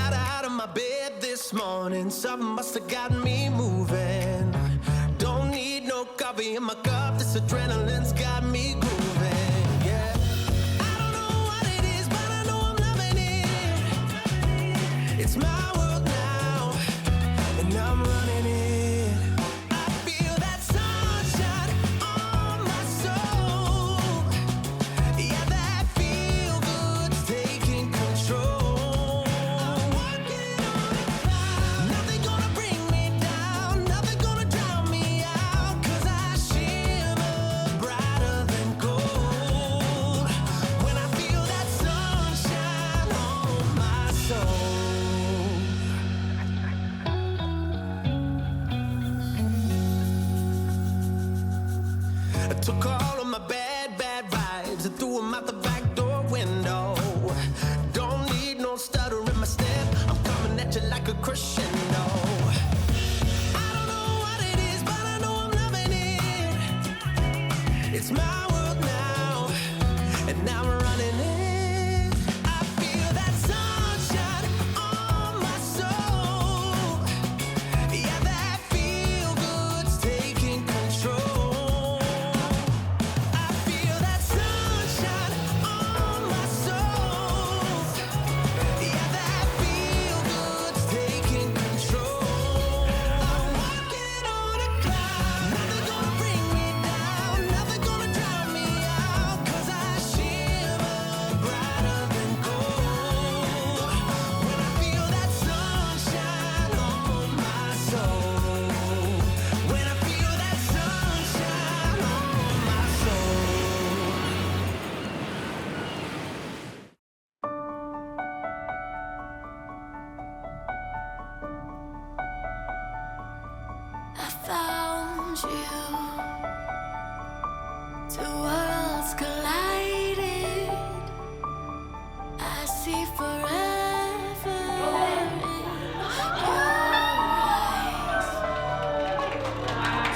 got out of my bed this morning, something must have got me moving. Don't need no coffee in my cup, this adrenaline's got me grooving. Yeah, I don't know what it is, but I know I'm loving it. It's my world now, and I'm running it. I feel that sunshine on my soul. Yeah, that feel good's taking control. I'm walking on a cloud. Nothing gonna bring me down, nothing gonna drown me out, 'cause I shimmer brighter than gold when I feel that sunshine on my soul. I took all of my bad vibes and threw them out the back door window. Don't need no stutter in my step, I'm coming at you like a crescendo. I don't know what it is, but I know I'm loving it. It's my world now, and I'm running it. I feel that sunshine on my soul. Yeah, that feel good's taking control. I feel that sunshine on my soul. Yeah, that feel good's taking control. I'm walking on a cloud. Nothing gonna bring me down, nothing gonna drown me out, 'cause I shimmer brighter than gold when I feel that sunshine on my soul. When I feel that sunshine on my soul. I found you. Two worlds collided. I see forever in your eyes.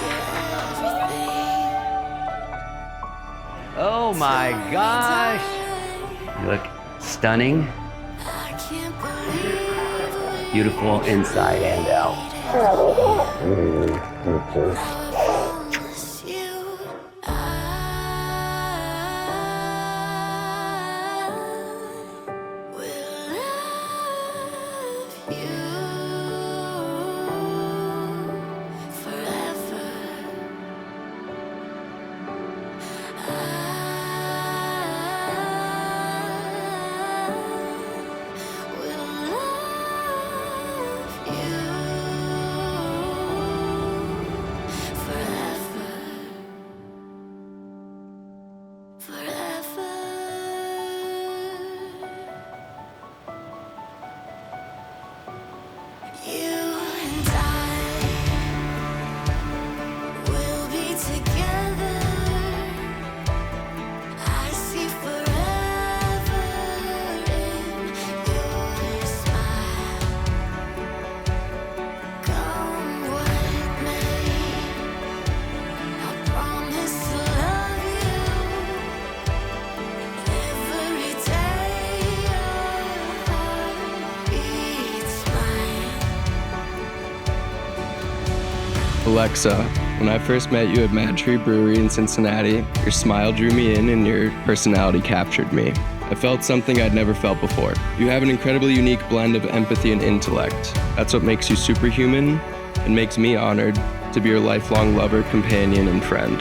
You're everything. Oh my gosh! You look stunning, I can't believe we beautiful inside and out. promised you. I will love you forever. I will love you forever. Forever. You and I will be together. I see forever in your smile. Come what may, I promise to love you every day. Your heart beats mine. Alexa, when I first met you at Mad Tree Brewery in Cincinnati, your smile drew me in and your personality captured me. I felt something I'd never felt before. You have an incredibly unique blend of empathy and intellect. That's what makes you superhuman and makes me honored to be your lifelong lover, companion, and friend.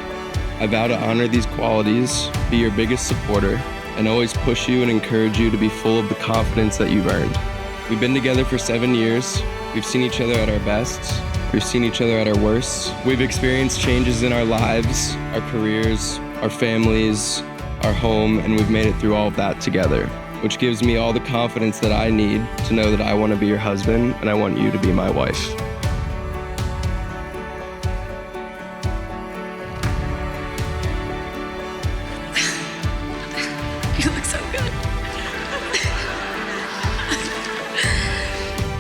I vow to honor these qualities, be your biggest supporter, and always push you and encourage you to be full of the confidence that you've earned. We've been together for 7 years. We've seen each other at our best. We've seen each other at our worst. We've experienced changes in our lives, our careers, our families, our home, and we've made it through all of that together, which gives me all the confidence that I need to know that I want to be your husband and I want you to be my wife. You look so good.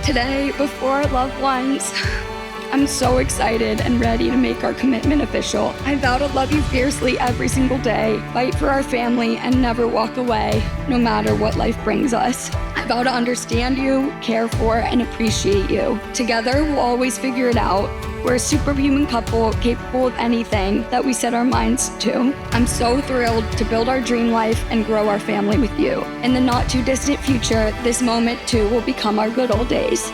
Today, before our loved ones, I'm so excited and ready to make our commitment official. I vow to love you fiercely every single day, fight for our family, and never walk away, no matter what life brings us. I vow to understand you, care for, and appreciate you. Together, we'll always figure it out. We're a superhuman couple capable of anything that we set our minds to. I'm so thrilled to build our dream life and grow our family with you. In the not too distant future, this moment too will become our good old days,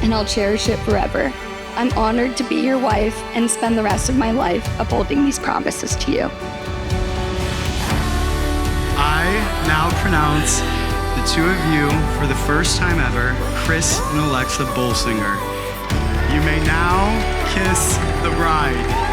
and I'll cherish it forever. I'm honored to be your wife and spend the rest of my life upholding these promises to you. I now pronounce the two of you, for the first time ever, Chris and Alexa Bolsinger. You may now kiss the bride.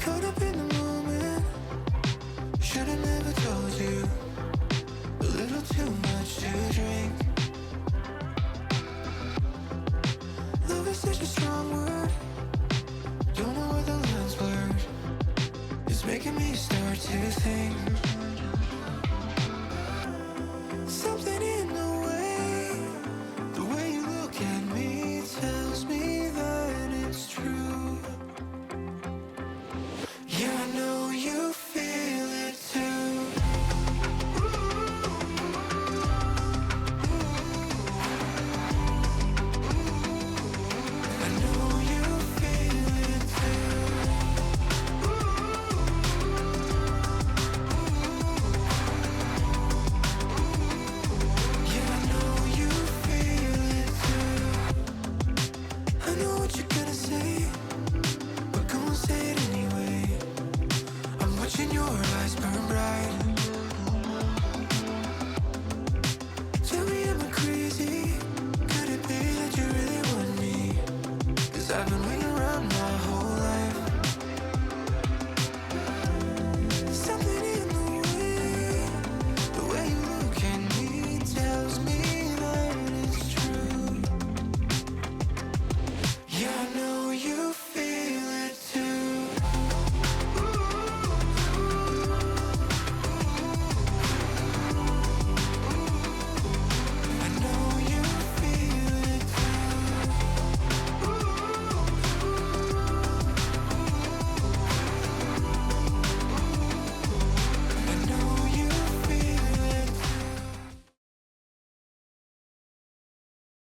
Caught up in the moment, should've never told you. A little too much to drink. Love is such a strong word, don't know where the lines blurred. It's making me start to think.